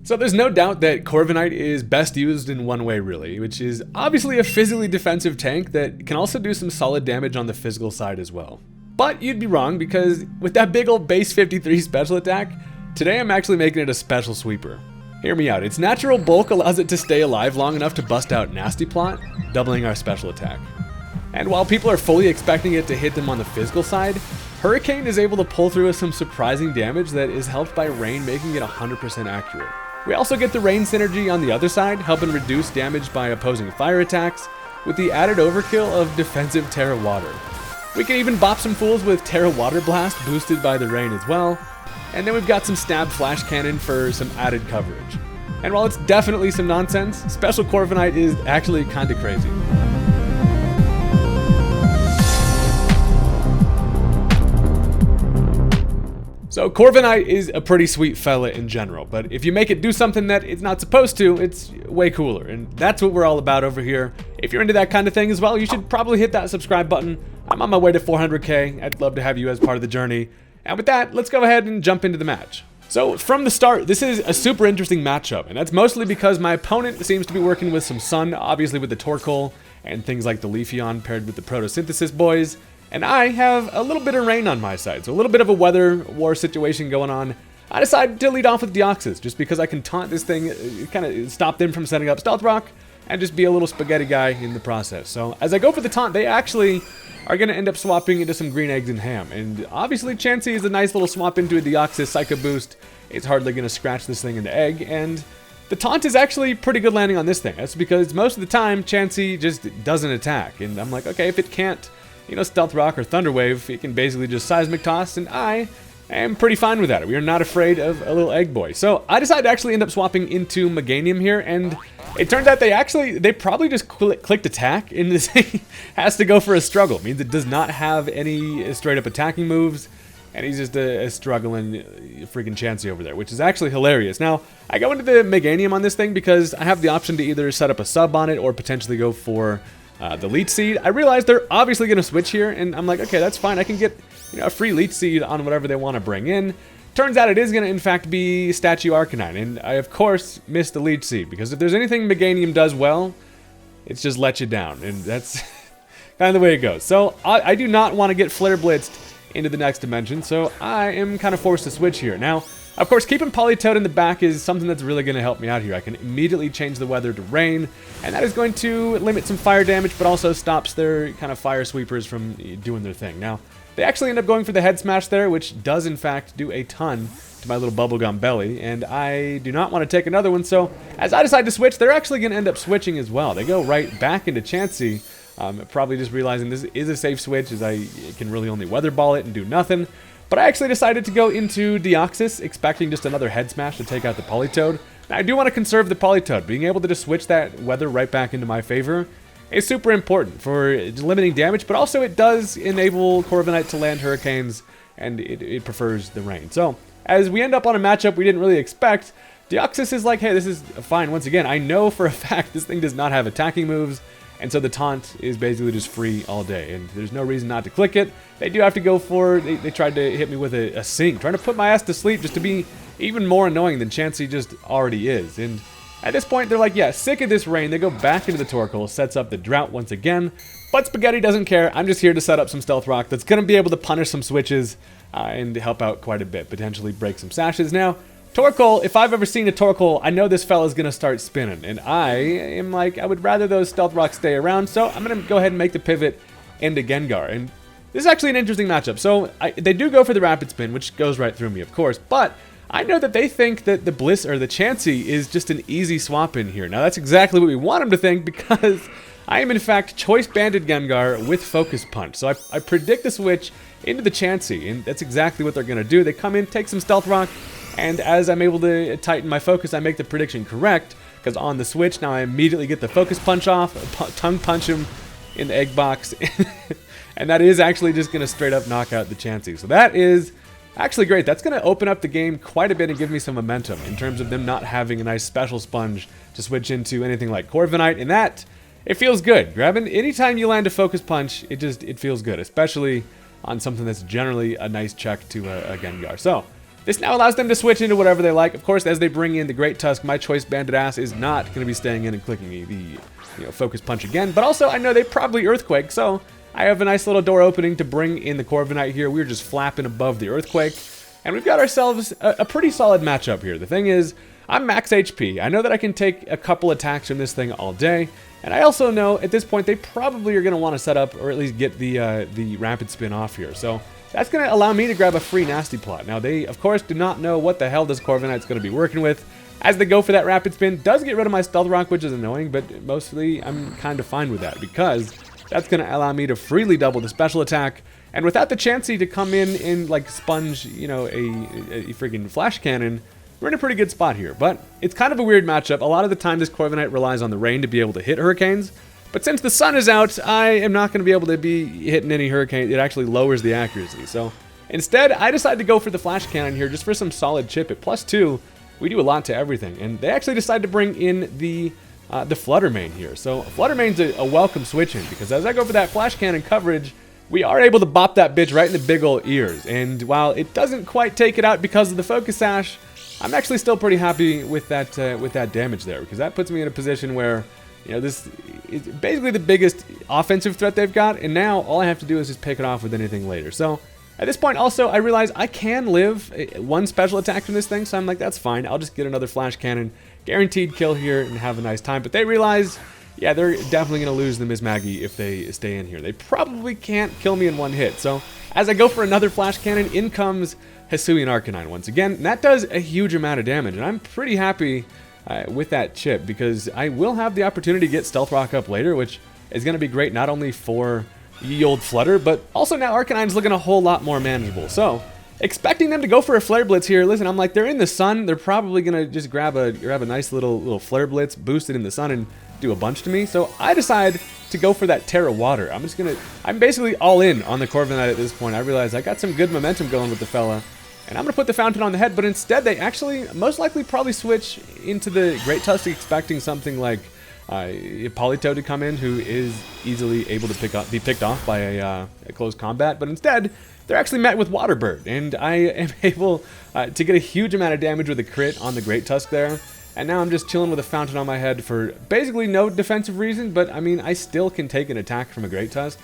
So there's no doubt that Corviknight is best used in one way really, which is obviously a physically defensive tank that can also do some solid damage on the physical side as well. But you'd be wrong, because with that big old base 53 special attack, today I'm actually making it a special sweeper. Hear me out, its natural bulk allows it to stay alive long enough to bust out Nasty Plot, doubling our special attack. And while people are fully expecting it to hit them on the physical side, Hurricane is able to pull through with some surprising damage that is helped by Rain, making it 100% accurate. We also get the Rain synergy on the other side, helping reduce damage by opposing fire attacks, with the added overkill of defensive Terra Water. We can even bop some fools with Terra Water Blast boosted by the Rain as well, and then we've got some Stab Flash Cannon for some added coverage. And while it's definitely some nonsense, Special Corviknight is actually kinda crazy. So Corviknight is a pretty sweet fella in general, but if you make it do something that it's not supposed to, it's way cooler, and that's what we're all about over here. If you're into that kind of thing as well, you should probably hit that subscribe button. I'm on my way to 400k, I'd love to have you as part of the journey. And with that, let's go ahead and jump into the match. So from the start, this is a super interesting matchup, and that's mostly because my opponent seems to be working with some Sun, obviously with the Torkoal, and things like the Leafeon paired with the Photosynthesis boys. And I have a little bit of Rain on my side, so a little bit of a weather war situation going on. I decided to lead off with Deoxys, just because I can taunt this thing, kind of stop them from setting up Stealth Rock, and just be a little spaghetti guy in the process. So as I go for the taunt, they actually are going to end up swapping into some green eggs and ham. And obviously Chansey is a nice little swap into a Deoxys Psycho Boost. It's hardly going to scratch this thing into egg, and the taunt is actually pretty good landing on this thing. That's because most of the time Chansey just doesn't attack, and I'm like, okay, if it can't, you know, Stealth Rock or Thunder Wave, it can basically just Seismic Toss, and I am pretty fine with that. We are not afraid of a little Egg Boy. So I decided to actually end up swapping into Meganium here, and it turned out they probably just clicked attack, and this thing has to go for a struggle. It means it does not have any straight up attacking moves, and he's just a struggling freaking Chansey over there, which is actually hilarious. Now, I go into the Meganium on this thing because I have the option to either set up a sub on it or potentially go for the Leech Seed. I realize they're obviously going to switch here, and I'm like, okay, that's fine. I can get, you know, a free Leech Seed on whatever they want to bring in. Turns out it is going to, in fact, be Statue Arcanine, and I, of course, missed the Leech Seed, because if there's anything Meganium does well, it's just let you down, and that's kind of the way it goes. So I do not want to get Flare Blitzed into the next dimension, so I am kind of forced to switch here. Now, of course, keeping Politoed in the back is something that's really going to help me out here. I can immediately change the weather to rain, and that is going to limit some fire damage, but also stops their kind of fire sweepers from doing their thing. Now, they actually end up going for the head smash there, which does in fact do a ton to my little bubblegum belly, and I do not want to take another one, so as I decide to switch, they're actually going to end up switching as well. They go right back into Chansey, probably just realizing this is a safe switch, as I can really only weather ball it and do nothing. But I actually decided to go into Deoxys, expecting just another head smash to take out the Politoed. Now, I do want to conserve the Politoed. Being able to just switch that weather right back into my favor is super important for limiting damage, but also it does enable Corviknight to land Hurricanes, and it prefers the rain. So, as we end up on a matchup we didn't really expect, Deoxys is like, hey, this is fine. Once again, I know for a fact this thing does not have attacking moves, and so the taunt is basically just free all day, and there's no reason not to click it. They do have to go for, they tried to hit me with a sing, trying to put my ass to sleep just to be even more annoying than Chansey just already is. And at this point, they're like, yeah, sick of this rain. They go back into the Torkoal, sets up the Drought once again, but Spaghetti doesn't care. I'm just here to set up some Stealth Rock that's going to be able to punish some switches and help out quite a bit, potentially break some sashes. Now, Torkoal, if I've ever seen a Torkoal, I know this fella's going to start spinning, and I am like, I would rather those Stealth Rocks stay around, so I'm going to go ahead and make the pivot into Gengar, and this is actually an interesting matchup. So they do go for the Rapid Spin, which goes right through me, of course, but I know that they think that the Bliss, or the Chansey, is just an easy swap in here. Now, that's exactly what we want them to think, because I am, in fact, Choice Banded Gengar with Focus Punch, so I predict the switch into the Chansey, and that's exactly what they're going to do. They come in, take some Stealth Rock, and as I'm able to tighten my focus, I make the prediction correct, because on the switch, now I immediately get the Focus Punch off, Tongue Punch him in the Egg Box, and that is actually just going to straight up knock out the Chansey. So that is actually great. That's going to open up the game quite a bit and give me some momentum in terms of them not having a nice special sponge to switch into anything like Corviknight, and that, it feels good. Grabbing, anytime you land a Focus Punch, it feels good, especially on something that's generally a nice check to a Gengar. So, this now allows them to switch into whatever they like. Of course, as they bring in the Great Tusk, my choice banded ass is not going to be staying in and clicking the Focus Punch again. But also, I know they probably Earthquake, so I have a nice little door opening to bring in the Corviknight here. We're just flapping above the Earthquake, and we've got ourselves a pretty solid matchup here. The thing is, I'm max HP. I know that I can take a couple attacks from this thing all day, and I also know at this point they probably are going to want to set up or at least get the Rapid Spin off here. So that's going to allow me to grab a free Nasty Plot. Now, they, of course, do not know what the hell this Corviknight's going to be working with. As they go for that Rapid Spin, does get rid of my Stealth Rock, which is annoying, but mostly I'm kind of fine with that because that's going to allow me to freely double the special attack. And without the Chansey to come in and, like, sponge, a freaking Flash Cannon, we're in a pretty good spot here. But it's kind of a weird matchup. A lot of the time, this Corviknight relies on the rain to be able to hit Hurricanes. But since the sun is out, I am not going to be able to be hitting any Hurricane. It actually lowers the accuracy. So instead, I decided to go for the Flash Cannon here just for some solid chip. At +2, we do a lot to everything. And they actually decided to bring in the Flutter Mane here. So Flutter Mane's a welcome switch in because as I go for that Flash Cannon coverage, we are able to bop that bitch right in the big ol' ears. And while it doesn't quite take it out because of the Focus Sash, I'm actually still pretty happy with that damage there because that puts me in a position where this is basically the biggest offensive threat they've got, and now all I have to do is just pick it off with anything later. So at this point also, I realize I can live one special attack from this thing, so I'm like, that's fine. I'll just get another Flash Cannon, guaranteed kill here, and have a nice time. But they realize, yeah, they're definitely going to lose the Miss Maggie if they stay in here. They probably can't kill me in one hit. So as I go for another Flash Cannon, in comes Hisuian Arcanine once again. And that does a huge amount of damage, and I'm pretty happy with that chip because I will have the opportunity to get Stealth Rock up later, which is going to be great not only for ye old Flutter, but also now Arcanine's looking a whole lot more manageable. So expecting them to go for a Flare Blitz here. Listen, I'm like, they're in the sun. They're probably going to just grab a nice little Flare Blitz, boost it in the sun, and do a bunch to me. So I decide to go for that Terra Water. I'm basically all in on the Corviknight at this point. I realize I got some good momentum going with the fella. And I'm going to put the Fountain on the head, but instead they actually most likely probably switch into the Great Tusk, expecting something like Politoed to come in, who is easily able to be picked off by a close combat. But instead, they're actually met with Water Bird, and I am able to get a huge amount of damage with a crit on the Great Tusk there. And now I'm just chilling with a Fountain on my head for basically no defensive reason, but I mean, I still can take an attack from a Great Tusk.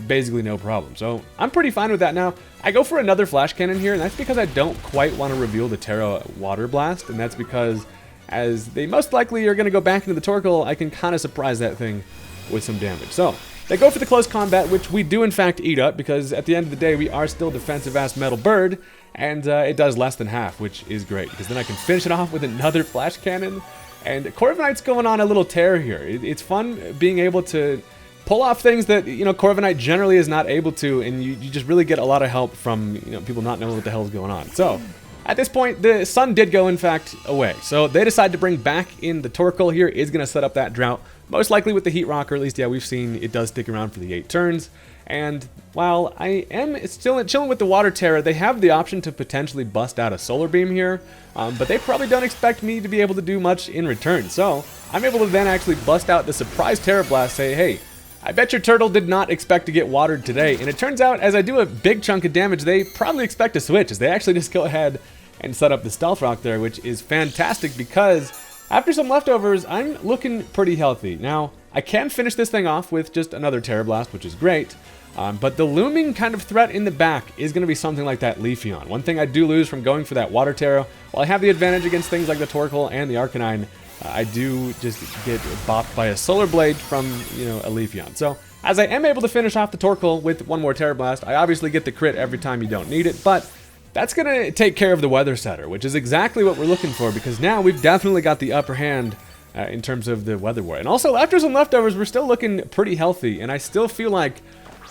Basically no problem. So I'm pretty fine with that now. I go for another Flash Cannon here, and that's because I don't quite want to reveal the Terra Water Blast, and that's because as they most likely are going to go back into the Torkoal, I can kind of surprise that thing with some damage. So they go for the close combat, which we do in fact eat up, because at the end of the day, we are still defensive-ass Metal Bird, and it does less than half, which is great, because then I can finish it off with another Flash Cannon, and Corviknight's going on a little tear here. It's fun being able to pull off things that, Corviknight generally is not able to, and you just really get a lot of help from, people not knowing what the hell is going on. So, at this point, the sun did go, in fact, away. So, they decide to bring back in the Torkoal here, is going to set up that drought, most likely with the Heat Rock, or at least, yeah, we've seen it does stick around for the 8 turns. And while I am still chilling with the Water Terra, they have the option to potentially bust out a Solar Beam here, but they probably don't expect me to be able to do much in return. So, I'm able to then actually bust out the Surprise Terra Blast, say, hey, I bet your turtle did not expect to get watered today. And it turns out, as I do a big chunk of damage, they probably expect to switch, as they actually just go ahead and set up the Stealth Rock there, which is fantastic because after some leftovers, I'm looking pretty healthy. Now, I can finish this thing off with just another Terra Blast, which is great. But the looming kind of threat in the back is going to be something like that Leafeon. One thing I do lose from going for that Water Terra, while I have the advantage against things like the Torkoal and the Arcanine, I do just get bopped by a Solar Blade from, a Leafeon. So, as I am able to finish off the Torkoal with one more Terra Blast, I obviously get the crit every time you don't need it, but that's going to take care of the Weather Setter, which is exactly what we're looking for, because now we've definitely got the upper hand in terms of the Weather War. And also, after some leftovers, we're still looking pretty healthy, and I still feel like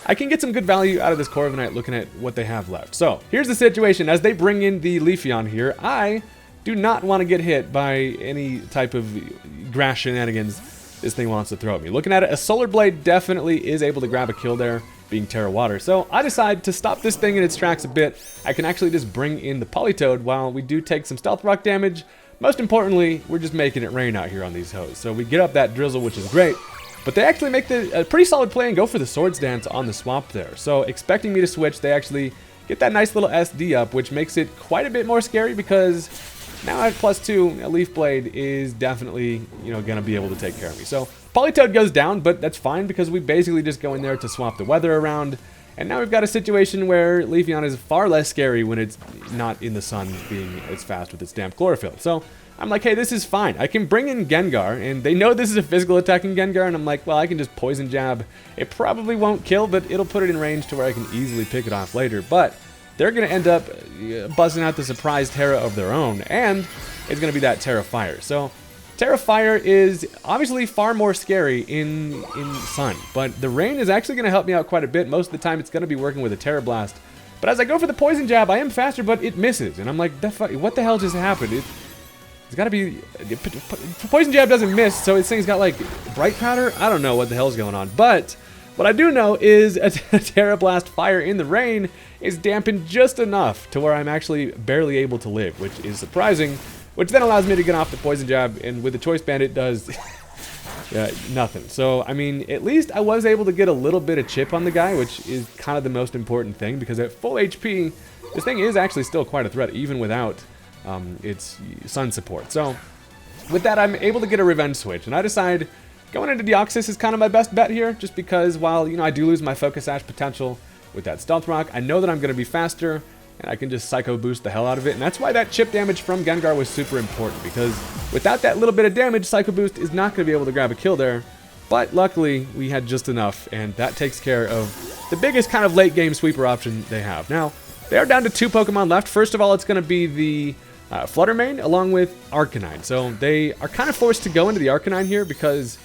I can get some good value out of this Corviknight looking at what they have left. So, here's the situation. As they bring in the Leafeon here, I do not want to get hit by any type of grass shenanigans this thing wants to throw at me. Looking at it, a Solar Blade definitely is able to grab a kill there, being Terra Water. So I decide to stop this thing in its tracks a bit. I can actually just bring in the Politoed while we do take some Stealth Rock damage. Most importantly, we're just making it rain out here on these hoes. So we get up that Drizzle, which is great. But they actually make a pretty solid play and go for the Swords Dance on the swap there. So expecting me to switch, they actually get that nice little SD up, which makes it quite a bit more scary because now at +2, a Leaf Blade is definitely, going to be able to take care of me. So Politoed goes down, but that's fine because we basically just go in there to swap the weather around. And now we've got a situation where Leafeon is far less scary when it's not in the sun being as fast with its damp chlorophyll. So I'm like, hey, this is fine. I can bring in Gengar, and they know this is a physical attacking Gengar, and I'm like, well, I can just Poison Jab. It probably won't kill, but it'll put it in range to where I can easily pick it off later. But they're going to end up buzzing out the surprise Terra of their own, and it's going to be that Terra Fire. So Terra Fire is obviously far more scary in Sun, but the Rain is actually going to help me out quite a bit. Most of the time, it's going to be working with a Terra Blast. But as I go for the Poison Jab, I am faster, but it misses. And I'm like, what the hell just happened? It's got to be... Poison Jab doesn't miss, so this thing's got, like, Bright Powder? I don't know what the hell's going on. But what I do know is a Terra Blast Fire in the Rain is dampened just enough to where I'm actually barely able to live, which is surprising. Which then allows me to get off the Poison Jab, and with the Choice Band, it does nothing. So, I mean, at least I was able to get a little bit of chip on the guy, which is kind of the most important thing, because at full HP, this thing is actually still quite a threat, even without its Sun support. So, with that, I'm able to get a Revenge Switch, and I decide going into Deoxys is kind of my best bet here, just because while, I do lose my Focus Sash potential with that Stealth Rock, I know that I'm going to be faster, and I can just Psycho Boost the hell out of it. And that's why that chip damage from Gengar was super important, because without that little bit of damage, Psycho Boost is not going to be able to grab a kill there. But luckily, we had just enough, and that takes care of the biggest kind of late game sweeper option they have. Now, they are down to 2 Pokemon left. First of all, it's going to be the Fluttermane along with Arcanine. So they are kind of forced to go into the Arcanine here because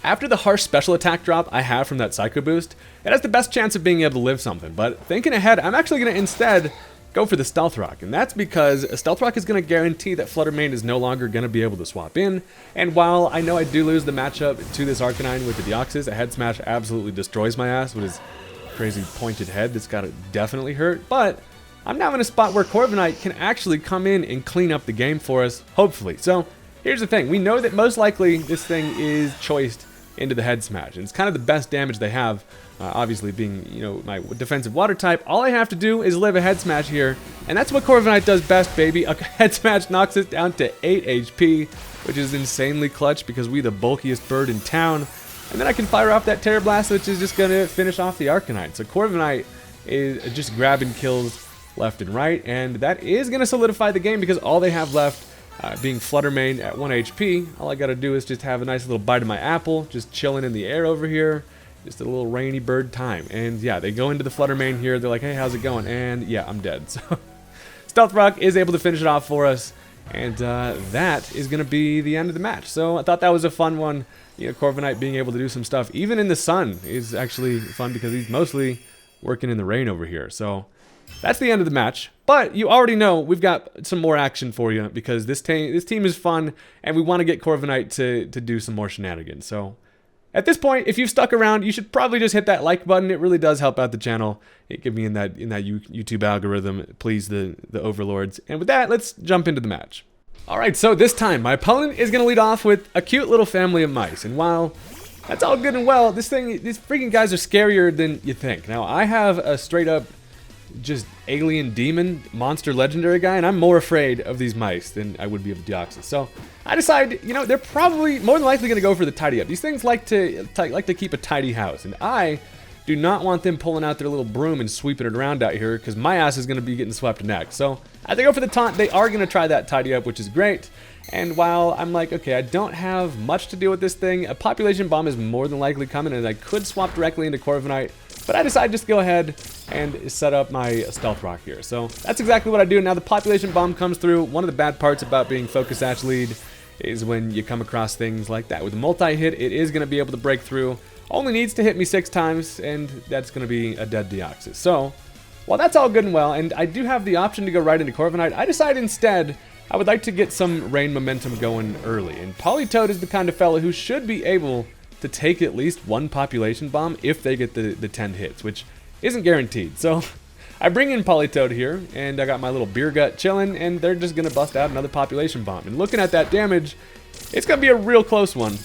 after the harsh special attack drop I have from that Psycho Boost, it has the best chance of being able to live something. But thinking ahead, I'm actually going to instead go for the Stealth Rock, and that's because a Stealth Rock is going to guarantee that Fluttermane is no longer going to be able to swap in, and while I know I do lose the matchup to this Arcanine with the Deoxys, a Head Smash absolutely destroys my ass with his crazy pointed head that's got to definitely hurt, but I'm now in a spot where Corviknight can actually come in and clean up the game for us, hopefully. So here's the thing, we know that most likely this thing is choiced into the Head Smash, and it's kind of the best damage they have. Obviously being, my defensive water type, all I have to do is live a Head Smash here, and that's what Corviknight does best, baby. A Head Smash knocks us down to 8 HP, which is insanely clutch because we the bulkiest bird in town, and then I can fire off that Terra Blast, which is just going to finish off the Arcanine. So Corviknight is just grabbing kills left and right, and that is going to solidify the game because all they have left, being Fluttermane at 1 HP, all I got to do is just have a nice little bite of my apple, just chilling in the air over here. Just a little rainy bird time. And yeah, they go into the Fluttermane here. They're like, hey, how's it going? And yeah, I'm dead. So Stealth Rock is able to finish it off for us. And that is going to be the end of the match. So I thought that was a fun one. Corviknight being able to do some stuff, even in the sun, is actually fun because he's mostly working in the rain over here. So that's the end of the match. But you already know we've got some more action for you because this team is fun. And we want to get Corviknight to do some more shenanigans. So at this point, if you've stuck around, you should probably just hit that like button. It really does help out the channel. It gives me in that YouTube algorithm, please the overlords. And with that, let's jump into the match. All right, so this time, my opponent is going to lead off with a cute little family of mice. And while that's all good and well, these freaking guys are scarier than you think. Now, I have a straight up just alien demon monster legendary guy, and I'm more afraid of these mice than I would be of Deoxys. So I decide, they're probably more than likely going to go for the tidy up. These things like to keep a tidy house, and I do not want them pulling out their little broom and sweeping it around out here because my ass is going to be getting swept next. So as they go for the taunt, they are going to try that tidy up, which is great. And while I'm like, okay, I don't have much to do with this thing, a population bomb is more than likely coming, and I could swap directly into Corviknight. But I decided just to go ahead and set up my Stealth Rock here. So that's exactly what I do. Now the Population Bomb comes through. One of the bad parts about being Focus Sash lead is when you come across things like that. With a multi-hit, it is going to be able to break through. Only needs to hit me 6 times, and that's going to be a dead Deoxys. So while that's all good and well, and I do have the option to go right into Corviknight, I decided instead I would like to get some rain momentum going early. And Politoed is the kind of fella who should be able to take at least one population bomb if they get the 10 hits, which isn't guaranteed. So I bring in Politoed here, and I got my little beer gut chilling, and they're just going to bust out another population bomb. And looking at that damage, it's going to be a real close one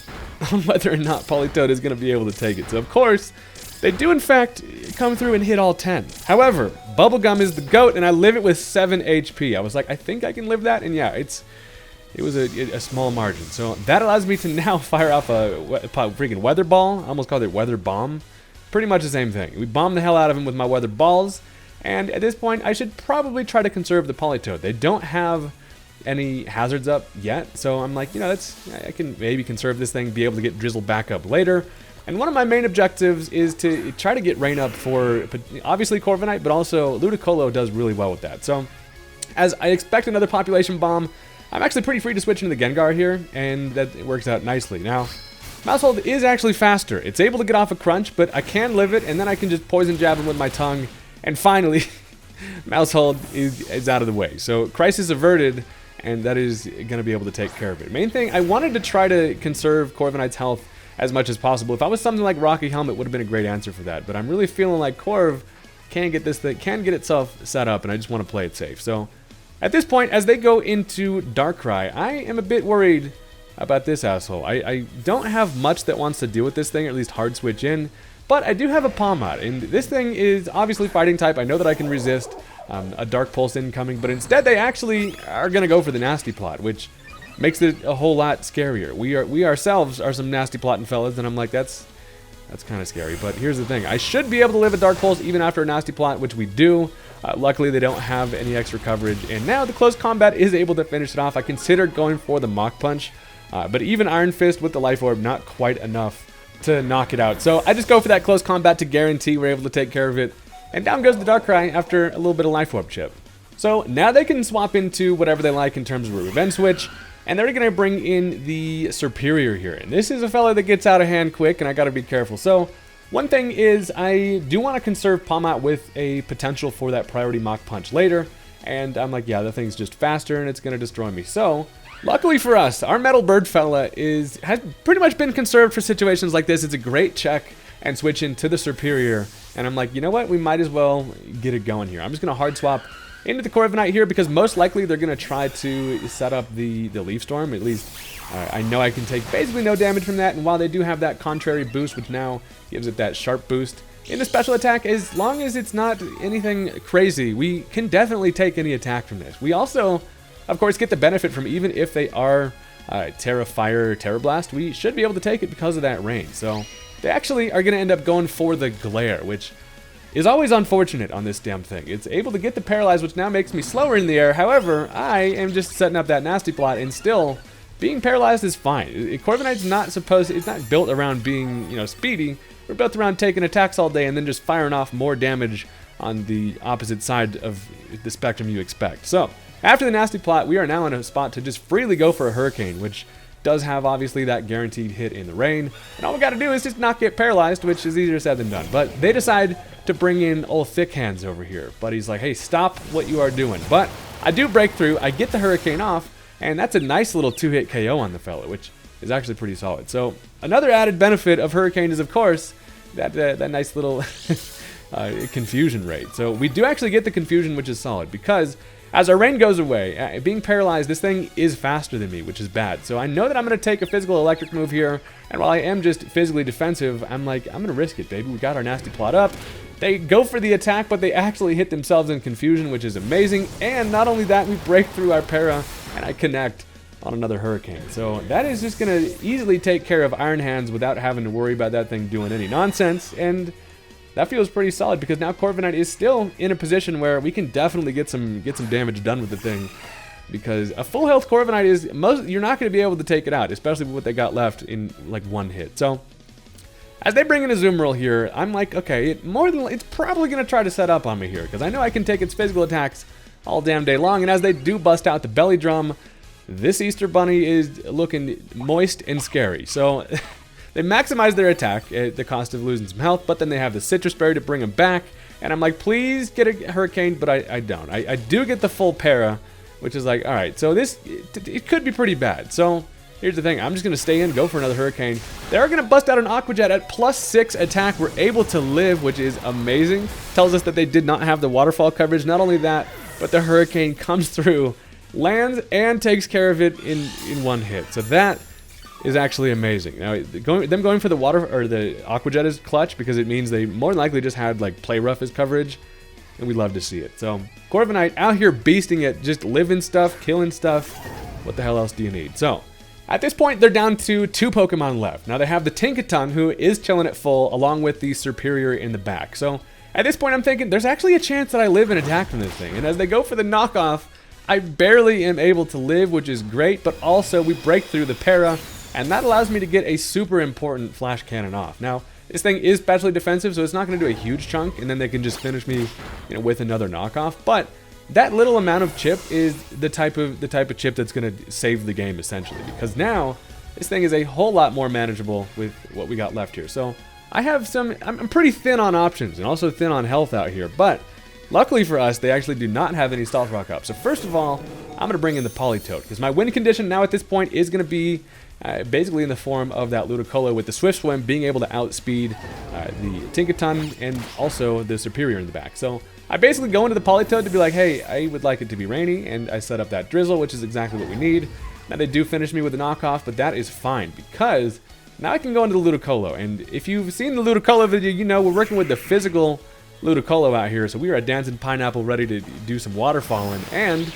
on whether or not Politoed is going to be able to take it. So of course, they do in fact come through and hit all 10. However, Bubblegum is the GOAT, and I live it with 7 HP. I was like, I think I can live that, and yeah, it was a small margin. So that allows me to now fire off a freaking Weather Ball. I almost called it Weather Bomb. Pretty much the same thing. We bomb the hell out of him with my Weather Balls, and at this point, I should probably try to conserve the Politoed. They don't have any hazards up yet, so I'm like, I can maybe conserve this thing, be able to get Drizzle back up later. And one of my main objectives is to try to get rain up for, obviously, Corviknight, but also Ludicolo does really well with that. So, as I expect another Population Bomb, I'm actually pretty free to switch into the Gengar here, and that works out nicely. Now, Maushold is actually faster. It's able to get off a Crunch, but I can live it, and then I can just Poison Jab him with my tongue, and finally, Maushold is out of the way. So, Crisis averted, and that is going to be able to take care of it. Main thing, I wanted to try to conserve Corviknight's health as much as possible. If I was something like Rocky Helmet, would have been a great answer for that. But I'm really feeling like Corv can get itself set up, and I just want to play it safe. So at this point, as they go into Darkrai, I am a bit worried about this asshole. I don't have much that wants to deal with this thing, or at least hard switch in. But I do have a Palmot, and this thing is obviously fighting type. I know that I can resist a Dark Pulse incoming, but instead they actually are going to go for the Nasty Plot, which makes it a whole lot scarier. We ourselves are some nasty plotting fellas, and I'm like, that's kind of scary. But here's the thing. I should be able to live a Dark Pulse even after a Nasty Plot, which we do. Luckily, they don't have any extra coverage. And now the Close Combat is able to finish it off. I considered going for the Mach Punch, but even Iron Fist with the Life Orb, not quite enough to knock it out. So I just go for that Close Combat to guarantee we're able to take care of it. And down goes the Darkrai after a little bit of Life Orb chip. So now they can swap into whatever they like in terms of a Revenge Switch. And they're going to bring in the Superior here. And this is a fella that gets out of hand quick, and I got to be careful. So, one thing is, I do want to conserve Palmot with a potential for that priority Mach Punch later. And I'm like, yeah, the thing's just faster, and it's going to destroy me. So, luckily for us, our Metal Bird fella has pretty much been conserved for situations like this. It's a great check and switch into the Superior. And I'm like, you know what? We might as well get it going here. I'm just going to hard swap into the Corviknight here, because most likely they're going to try to set up the Leaf Storm. At least I know I can take basically no damage from that, and while they do have that contrary boost, which now gives it that sharp boost in the special attack, as long as it's not anything crazy, we can definitely take any attack from this. We also, of course, get the benefit from, even if they are Terra Fire, Terra Blast, we should be able to take it because of that rain. So they actually are going to end up going for the Glare, which is always unfortunate on this damn thing. It's able to get the Paralyze, which now makes me slower in the air. However, I am just setting up that Nasty Plot, and still, being paralyzed is fine. Corviknight's it's not built around being, speedy. We're built around taking attacks all day and then just firing off more damage on the opposite side of the spectrum you expect. So, after the Nasty Plot, we are now in a spot to just freely go for a Hurricane, which does have, obviously, that guaranteed hit in the rain. And all we gotta do is just not get paralyzed, which is easier said than done. But they decide to bring in old Thick Hands over here. But he's like, hey, stop what you are doing. But I do break through, I get the Hurricane off, and that's a nice little 2-hit KO on the fella, which is actually pretty solid. So another added benefit of Hurricane is, of course, that nice little confusion rate. So we do actually get the confusion, which is solid, because as our rain goes away, being paralyzed, this thing is faster than me, which is bad. So I know that I'm going to take a physical electric move here, and while I am just physically defensive, I'm like, I'm going to risk it, baby. We got our Nasty Plot up. They go for the attack, but they actually hit themselves in confusion, which is amazing. And not only that, we break through our para, and I connect on another Hurricane. So that is just going to easily take care of Iron Hands without having to worry about that thing doing any nonsense. And that feels pretty solid, because now Corviknight is still in a position where we can definitely get some damage done with the thing. Because a full health Corviknight is you're not going to be able to take it out, especially with what they got left in like one hit. So as they bring in a Azumarill here, I'm like, okay, it's probably going to try to set up on me here, because I know I can take its physical attacks all damn day long. And as they do bust out the Belly Drum, this Easter Bunny is looking moist and scary. So they maximize their attack at the cost of losing some health, but then they have the Citrus Berry to bring them back. And I'm like, please get a Hurricane, but I don't. I do get the full para, which is like, all right, so it could be pretty bad. So here's the thing. I'm just going to stay in, go for another Hurricane. They are going to bust out an Aqua Jet at +6 attack. We're able to live, which is amazing. Tells us that they did not have the waterfall coverage. Not only that, but the Hurricane comes through, lands, and takes care of it in one hit. So that is actually amazing. Now, them going for the Aqua Jet is clutch, because it means they more than likely just had like Play Rough as coverage. and we love to see it. So Corviknight out here beasting it, just living stuff, killing stuff. What the hell else do you need? So at this point, they're down to 2 Pokemon left. Now they have the Tinkaton, who is chilling at full, along with the Superior in the back. So at this point, I'm thinking there's actually a chance that I live and attack from this thing. And as they go for the knockoff, I barely am able to live, which is great, but also we break through the para, and that allows me to get a super important Flash Cannon off. Now, this thing is specially defensive, so it's not going to do a huge chunk, and then they can just finish me, with another knockoff. But that little amount of chip is the type of chip that's going to save the game, essentially, because now this thing is a whole lot more manageable with what we got left here. So I have I'm pretty thin on options and also thin on health out here, but luckily for us, they actually do not have any Stealth Rock up. So first of all, I'm going to bring in the Politoed, because my win condition now at this point is going to be basically in the form of that Ludicolo, with the Swift Swim being able to outspeed the Tinkaton and also the Superior in the back. So I basically go into the Politoed to be like, hey, I would like it to be rainy, and I set up that Drizzle, which is exactly what we need. Now they do finish me with a knockoff, but that is fine, because now I can go into the Ludicolo. And if you've seen the Ludicolo video, you know we're working with the physical Ludicolo out here. So we are a dancing pineapple ready to do some waterfalling, and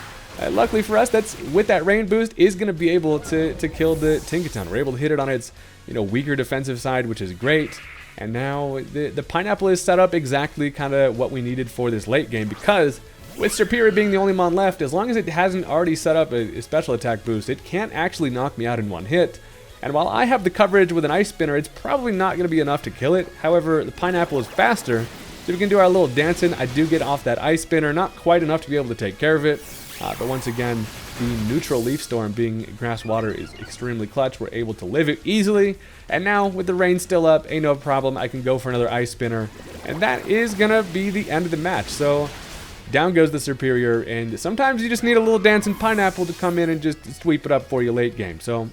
luckily for us, that's with that rain boost is going to be able to kill the Tinkaton. We're able to hit it on its weaker defensive side, which is great. And now the pineapple is set up exactly kind of what we needed for this late game, because with Superior being the only mon left, as long as it hasn't already set up a special attack boost, it can't actually knock me out in one hit. And while I have the coverage with an Ice Spinner, it's probably not going to be enough to kill it. However, the pineapple is faster, so we can do our little dancing. I do get off that Ice Spinner, not quite enough to be able to take care of it. But once again, the neutral Leaf Storm being grass water is extremely clutch. We're able to live it easily. And now with the rain still up, ain't no problem. I can go for another Ice Spinner. And that is going to be the end of the match. So down goes the Superior. And sometimes you just need a little dancing pineapple to come in and just sweep it up for you late game. So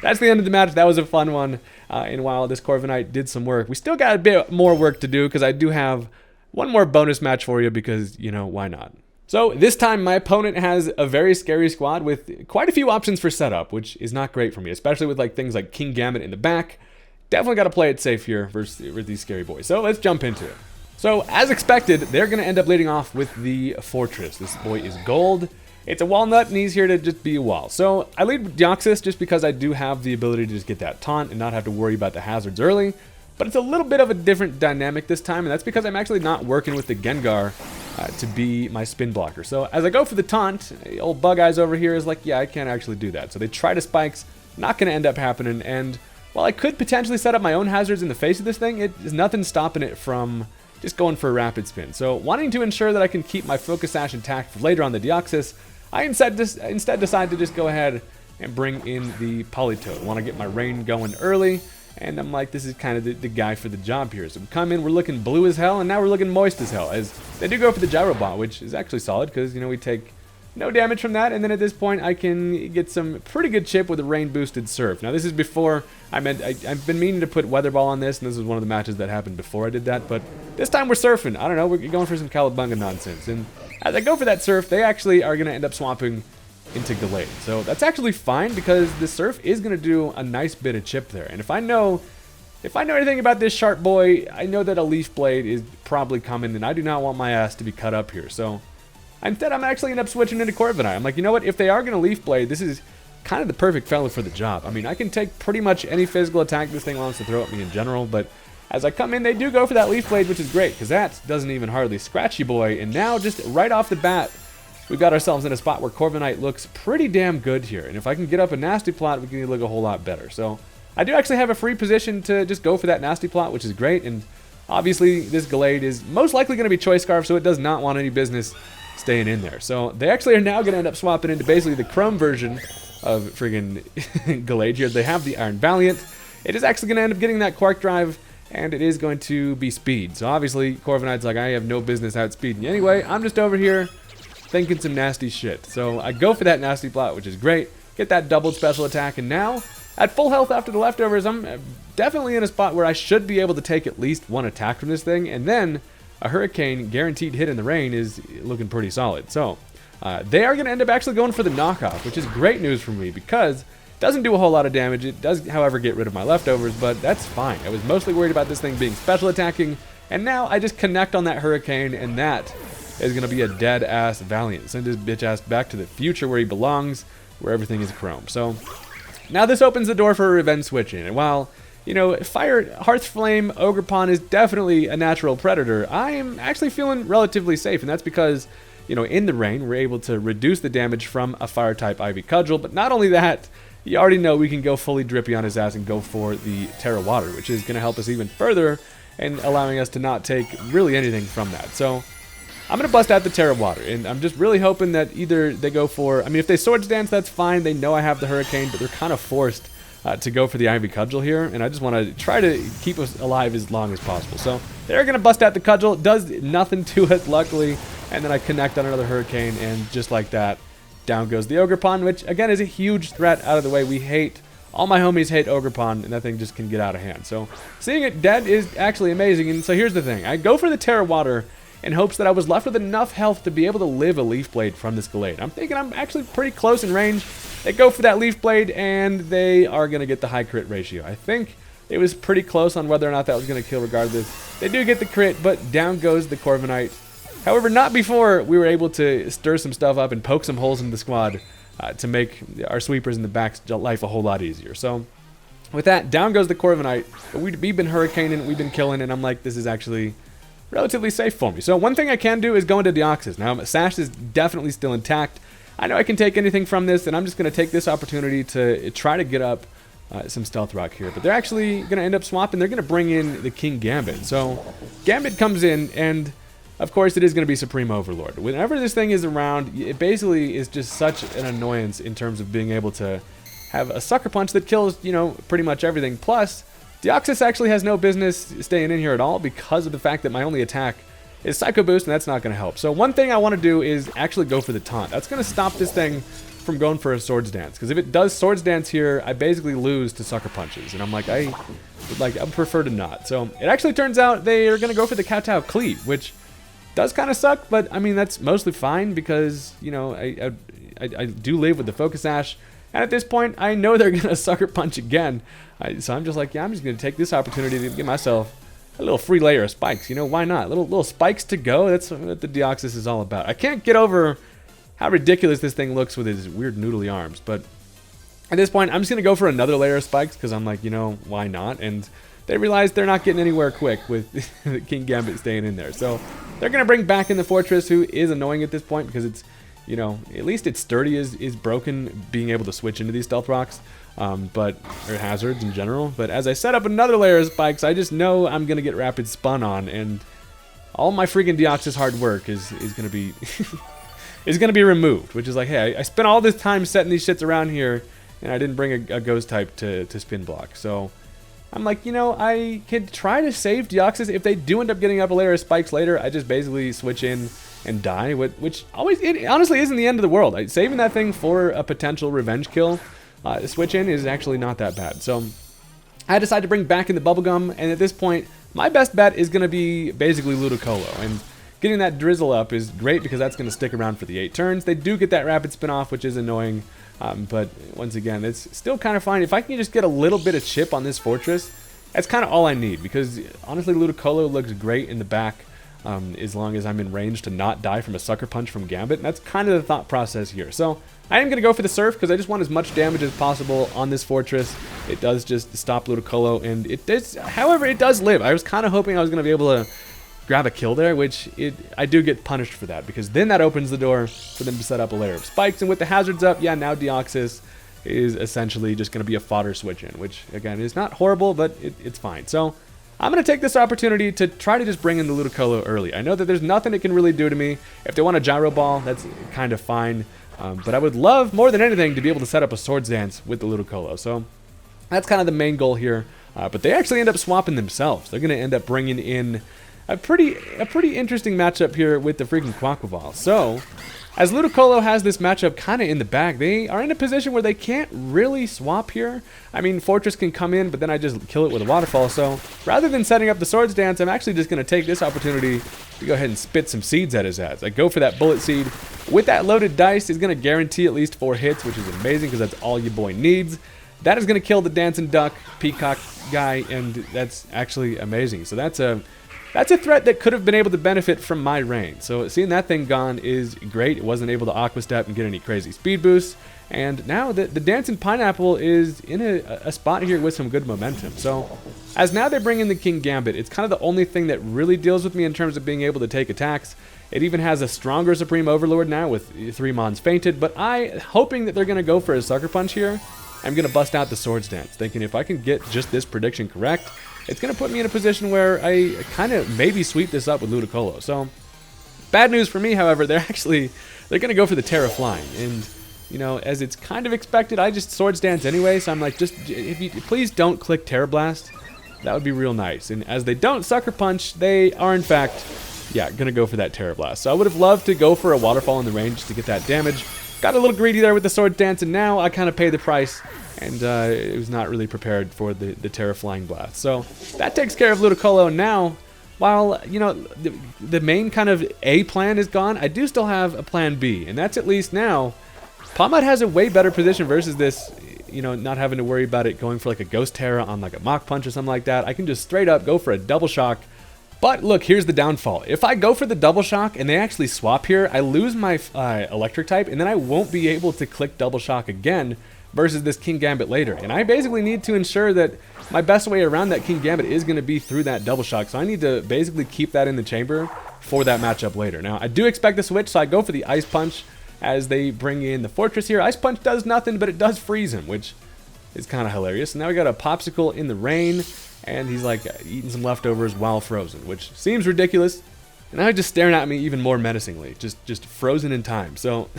that's the end of the match. That was a fun one. And while this Corviknight did some work, we still got a bit more work to do, because I do have one more bonus match for you, because, why not? So this time my opponent has a very scary squad with quite a few options for setup, which is not great for me, especially with things like King Gamut in the back. Definitely got to play it safe here versus these scary boys. So let's jump into it. So as expected, they're going to end up leading off with the Forretress. This boy is gold. It's a walnut, and he's here to just be a wall. So I lead with Deoxys just because I do have the ability to just get that taunt and not have to worry about the hazards early. But it's a little bit of a different dynamic this time, and that's because I'm actually not working with the Gengar to be my spin blocker. So as I go for the taunt, old Bug Eyes over here is like, yeah, I can't actually do that. So they try to spikes, not going to end up happening. And while I could potentially set up my own hazards in the face of this thing, there's nothing stopping it from just going for a rapid spin. So wanting to ensure that I can keep my Focus Sash intact for later on the Deoxys, I instead decide to just go ahead and bring in the Politoed. I want to get my rain going early. And I'm like, this is kind of the guy for the job here. So we come in, we're looking blue as hell, and now we're looking moist as hell. As they do go for the Gyro Bot, which is actually solid, because, we take no damage from that. And then at this point, I can get some pretty good chip with a rain-boosted Surf. Now, this is before I've been meaning to put Weather Ball on this, and this is one of the matches that happened before I did that. But this time we're surfing. I don't know, we're going for some Cowabunga nonsense. And as I go for that Surf, they actually are going to end up swapping into Gallade. So that's actually fine, because the Surf is going to do a nice bit of chip there. And if I know anything about this sharp boy, I know that a Leaf Blade is probably coming, and I do not want my ass to be cut up here. So instead, I'm actually end up switching into Corviknight. I'm like, you know what? If they are going to Leaf Blade, this is kind of the perfect fella for the job. I mean, I can take pretty much any physical attack this thing wants to throw at me in general, but as I come in, they do go for that Leaf Blade, which is great, because that doesn't even hardly scratch you, boy. And now, just right off the bat, we've got ourselves in a spot where Corviknight looks pretty damn good here. And if I can get up a Nasty Plot, we can look a whole lot better. So I do actually have a free position to just go for that Nasty Plot, which is great. And obviously, this Gallade is most likely going to be Choice Scarf, so it does not want any business staying in there. So they actually are now going to end up swapping into basically the Chrome version of friggin' Gallade here. They have the Iron Valiant. It is actually going to end up getting that Quark Drive, and it is going to be speed. So obviously, Corviknight's like, I have no business outspeeding you anyway. I'm just over here thinking some nasty shit. So I go for that Nasty Plot, which is great. Get that doubled special attack, and now, at full health after the leftovers, I'm definitely in a spot where I should be able to take at least one attack from this thing, and then a Hurricane guaranteed hit in the rain is looking pretty solid. So they are going to end up actually going for the knockoff, which is great news for me, because it doesn't do a whole lot of damage. It does, however, get rid of my leftovers, but that's fine. I was mostly worried about this thing being special attacking, And now I just connect on that Hurricane, and that is going to be a dead-ass Valiant. Send his bitch-ass back to the future where he belongs, where everything is chrome. So now this opens the door for revenge switching. And while, you know, Hearth Flame Ogerpon is definitely a natural predator, I am actually feeling relatively safe. And that's because, you know, in the rain, we're able to reduce the damage from a Fire-type Ivy Cudgel. But not only that, you already know we can go fully drippy on his ass and go for the Terra Water, which is going to help us even further and allowing us to not take really anything from that. So I'm going to bust out the Terra Water, and I'm just really hoping that either they go for, I mean, if they Swords Dance, that's fine. They know I have the Hurricane, but they're kind of forced to go for the Ivy Cudgel here, and I just want to try to keep us alive as long as possible. So they're going to bust out the Cudgel. It does nothing to us, luckily, and then I connect on another Hurricane, and just like that, down goes the Ogerpon, which, again, is a huge threat out of the way. We hate, all my homies hate Ogerpon, and that thing just can get out of hand. So seeing it dead is actually amazing, and so here's the thing. I go for the Terra Water in hopes that I was left with enough health to be able to live a Leaf Blade from this Gallade. I'm thinking I'm actually pretty close in range. They go for that Leaf Blade, and they are going to get the high crit ratio. I think it was pretty close on whether or not that was going to kill regardless. They do get the crit, but down goes the Corviknight. However, not before we were able to stir some stuff up and poke some holes in the squad to make our sweepers in the back's life a whole lot easier. So with that, down goes the Corviknight. But we've been hurricaning, we've been killing, and I'm like, this is actually relatively safe for me. So one thing I can do is go into Deoxys. Now, Sash is definitely still intact. I know I can take anything from this, and I'm just going to take this opportunity to try to get up some Stealth Rock here. But they're actually going to end up swapping. They're going to bring in the King Gambit. So Gambit comes in, and of course it is going to be Supreme Overlord. Whenever this thing is around, it basically is just such an annoyance in terms of being able to have a Sucker Punch that kills, you know, pretty much everything. Plus, Deoxys actually has no business staying in here at all because of the fact that my only attack is Psycho Boost, and that's not going to help. So one thing I want to do is actually go for the Taunt. That's going to stop this thing from going for a Swords Dance, because if it does Swords Dance here, I basically lose to Sucker Punches, and I'm like, I prefer to not. So it actually turns out they are going to go for the Kowtow Cleave, which does kind of suck, but I mean, that's mostly fine because, you know, I do live with the Focus Sash. And at this point, I know they're going to Sucker Punch again. So I'm just like, yeah, I'm just going to take this opportunity to give myself a little free layer of spikes. You know, why not? Little spikes to go. That's what the Deoxys is all about. I can't get over how ridiculous this thing looks with his weird noodly arms. But at this point, I'm just going to go for another layer of spikes because I'm like, you know, why not? And they realize they're not getting anywhere quick with King Gambit staying in there. So they're going to bring back in the Forretress, who is annoying at this point because it's, you know, at least its sturdy is broken, being able to switch into these Stealth Rocks, or hazards in general. But as I set up another layer of spikes, I just know I'm going to get Rapid Spun on, and all my freaking Deoxys hard work is going to be is going to be removed, which is like, hey, I spent all this time setting these shits around here, and I didn't bring a Ghost type to spin block. So I'm like, you know, I could try to save Deoxys. If they do end up getting up a layer of spikes later, I just basically switch in and die, which it honestly isn't the end of the world. Saving that thing for a potential revenge kill, switch in, is actually not that bad. So I decided to bring back in the Bubblegum, and at this point, my best bet is going to be basically Ludicolo. And getting that Drizzle up is great because that's going to stick around for the 8 turns. They do get that Rapid Spin off, which is annoying, but once again, it's still kind of fine. If I can just get a little bit of chip on this Fortress, that's kind of all I need, because honestly, Ludicolo looks great in the back. As long as I'm in range to not die from a Sucker Punch from Gambit. And that's kind of the thought process here. So I am going to go for the Surf because I just want as much damage as possible on this Fortress. It does just stop Ludicolo, and it does, however, it does live. I was kind of hoping I was going to be able to grab a kill there, which I do get punished for that, because then that opens the door for them to set up a layer of spikes. And with the hazards up, yeah, now Deoxys is essentially just going to be a fodder switch in, which again is not horrible, but it's fine. So I'm going to take this opportunity to try to just bring in the Ludicolo early. I know that there's nothing it can really do to me. If they want a Gyro Ball, that's kind of fine. But I would love, more than anything, to be able to set up a Swords Dance with the Ludicolo. So that's kind of the main goal here. But they actually end up swapping themselves. They're going to end up bringing in a pretty interesting matchup here with the freaking Quaquaval. So as Ludicolo has this matchup kind of in the bag, they are in a position where they can't really swap here. I mean, Fortress can come in, but then I just kill it with a Waterfall. So rather than setting up the Swords Dance, I'm actually just going to take this opportunity to go ahead and spit some seeds at his ass. I go for that Bullet Seed. With that loaded dice, he's going to guarantee at least 4 hits, which is amazing because that's all your boy needs. That is going to kill the Dancing Duck Peacock guy, and that's actually amazing. So that's a that's a threat that could have been able to benefit from my rain. So seeing that thing gone is great. It wasn't able to Aqua Step and get any crazy speed boosts. And now the Dancing Pineapple is in a spot here with some good momentum. So as now they bring in the King Gambit, it's kind of the only thing that really deals with me in terms of being able to take attacks. It even has a stronger Supreme Overlord now with 3 Mons fainted, but hoping that they're going to go for a Sucker Punch here, I'm going to bust out the Swords Dance, thinking if I can get just this prediction correct, it's going to put me in a position where I kind of maybe sweep this up with Ludicolo. So, bad news for me, however, they're going to go for the Terra Flying, and you know, as it's kind of expected, I just Swords Dance anyway, so I'm like, if you please don't click Terra Blast, that would be real nice. And as they don't Sucker Punch, they are in fact, yeah, gonna go for that Terra Blast. So I would have loved to go for a Waterfall in the range to get that damage. Got a little greedy there with the Swords Dance, and now I kind of pay the price, and it was not really prepared for the Terra Flying Blast. So that takes care of Ludicolo. Now, while, you know, the main kind of A plan is gone, I do still have a plan B, and that's at least now, Palmot has a way better position versus this, you know, not having to worry about it going for like a Ghost Terra on like a Mach Punch or something like that. I can just straight up go for a Double Shock. But look, here's the downfall. If I go for the Double Shock and they actually swap here, I lose my Electric type, and then I won't be able to click Double Shock again versus this King Gambit later. And I basically need to ensure that my best way around that King Gambit is going to be through that Double Shock. So I need to basically keep that in the chamber for that matchup later. Now, I do expect the switch, so I go for the Ice Punch as they bring in the Forretress here. Ice Punch does nothing, but it does freeze him, which is kind of hilarious. And now we got a Popsicle in the rain, and he's like eating some leftovers while frozen, which seems ridiculous. And now he's just staring at me even more menacingly, just frozen in time. So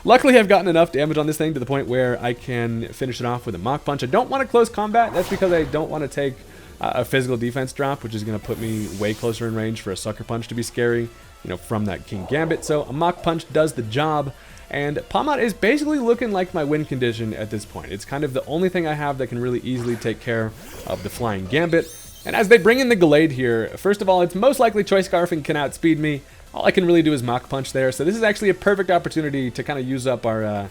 luckily I've gotten enough damage on this thing to the point where I can finish it off with a Mach Punch. I don't want to close combat. That's because I don't want to take a physical defense drop, which is going to put me way closer in range for a Sucker Punch to be scary, you know, from that King Gambit. So a Mach Punch does the job, and Palmot is basically looking like my win condition at this point. It's kind of the only thing I have that can really easily take care of the Flying Gambit. And as they bring in the Gallade here, first of all, it's most likely Choice Scarf and can outspeed me. All I can really do is Mach Punch there, so this is actually a perfect opportunity to kind of use up our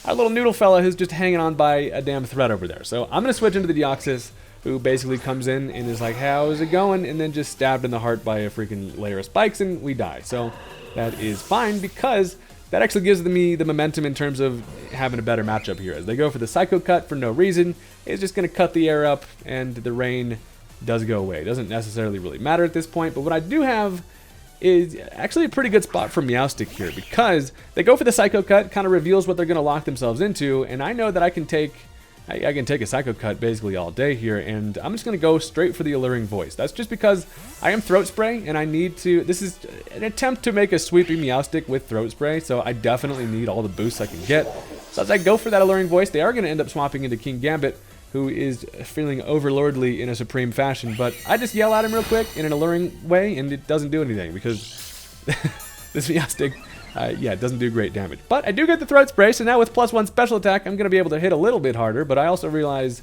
little noodle fella who's just hanging on by a damn thread over there. So I'm going to switch into the Deoxys, who basically comes in and is like, how's it going? And then just stabbed in the heart by a freaking layer of spikes, and we die. So that is fine, because that actually gives me the momentum in terms of having a better matchup here. As they go for the Psycho Cut for no reason, it's just going to cut the air up, and the rain does go away. It doesn't necessarily really matter at this point, but what I do have is actually a pretty good spot for Meowstic here, because they go for the Psycho Cut, kind of reveals what they're going to lock themselves into, and I know that I can take a Psycho Cut basically all day here, and I'm just going to go straight for the Alluring Voice. That's just because I am Throat Spray, and I need to, this is an attempt to make a sweepy Meowstic with Throat Spray, so I definitely need all the boosts I can get. So as I go for that Alluring Voice, they are going to end up swapping into King Gambit, who is feeling overlordly in a supreme fashion, but I just yell at him real quick in an alluring way, and it doesn't do anything, because this Meowstic, yeah, it doesn't do great damage. But I do get the Throat Spray, so now with +1 special attack, I'm going to be able to hit a little bit harder, but I also realize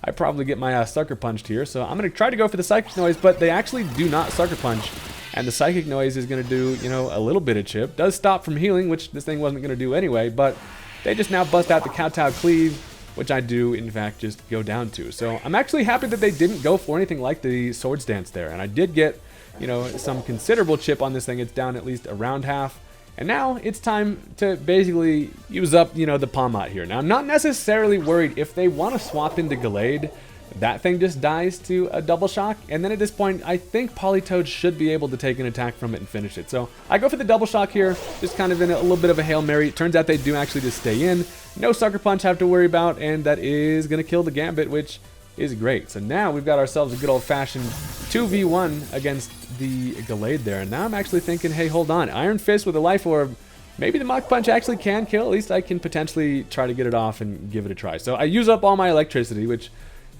I probably get my Sucker Punched here, so I'm going to try to go for the Psychic Noise, but they actually do not Sucker Punch, and the Psychic Noise is going to do, you know, a little bit of chip. Does stop from healing, which this thing wasn't going to do anyway, but they just now bust out the Kowtow Cleave, which I do, in fact, just go down to. So I'm actually happy that they didn't go for anything like the Swords Dance there, and I did get, you know, some considerable chip on this thing. It's down at least around half. And now it's time to basically use up, you know, the Palmot here. Now, I'm not necessarily worried if they want to swap into Gallade. That thing just dies to a Double Shock, and then at this point, I think Politoed should be able to take an attack from it and finish it. So I go for the Double Shock here, just kind of in a little bit of a Hail Mary. It turns out they do actually just stay in. No Sucker Punch I have to worry about, and that is going to kill the Gambit, which is great. So now we've got ourselves a good old-fashioned 2v1 against the Gallade there, and now I'm actually thinking, hey, hold on, Iron Fist with a Life Orb, maybe the Mach Punch actually can kill. At least I can potentially try to get it off and give it a try. So I use up all my electricity, which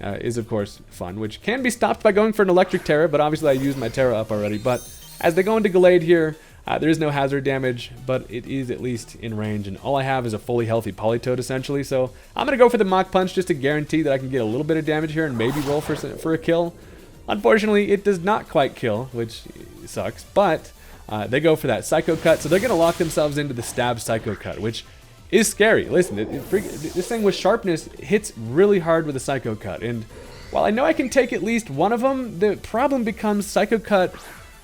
is of course fun, which can be stopped by going for an Electric Terra, but obviously I used my Terra up already. But as they go into Gallade here, there is no hazard damage, but it is at least in range, and all I have is a fully healthy Politoed essentially. So I'm going to go for the Mach Punch just to guarantee that I can get a little bit of damage here and maybe roll for a kill. Unfortunately, it does not quite kill, which sucks, but they go for that Psycho Cut, so they're going to lock themselves into the Stab Psycho Cut, which is scary. Listen, this thing with sharpness hits really hard with a Psycho Cut, and while I know I can take at least one of them, the problem becomes Psycho Cut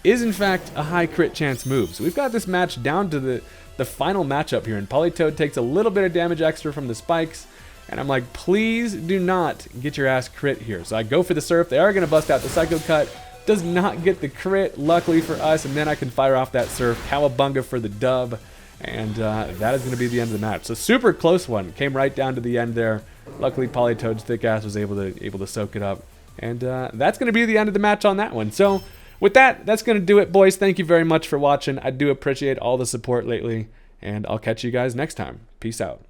is in fact a high crit chance move. So we've got this match down to the final matchup here, and Politoed takes a little bit of damage extra from the spikes, and I'm like, please do not get your ass crit here. So I go for the Surf. They are going to bust out the Psycho Cut. Does not get the crit, luckily for us, and then I can fire off that Surf. Cowabunga for the dub, and that is going to be the end of the match. So super close one. Came right down to the end there. Luckily, Politoed's thick ass was able to soak it up, and that's going to be the end of the match on that one. So with that, that's going to do it, boys. Thank you very much for watching. I do appreciate all the support lately, and I'll catch you guys next time. Peace out.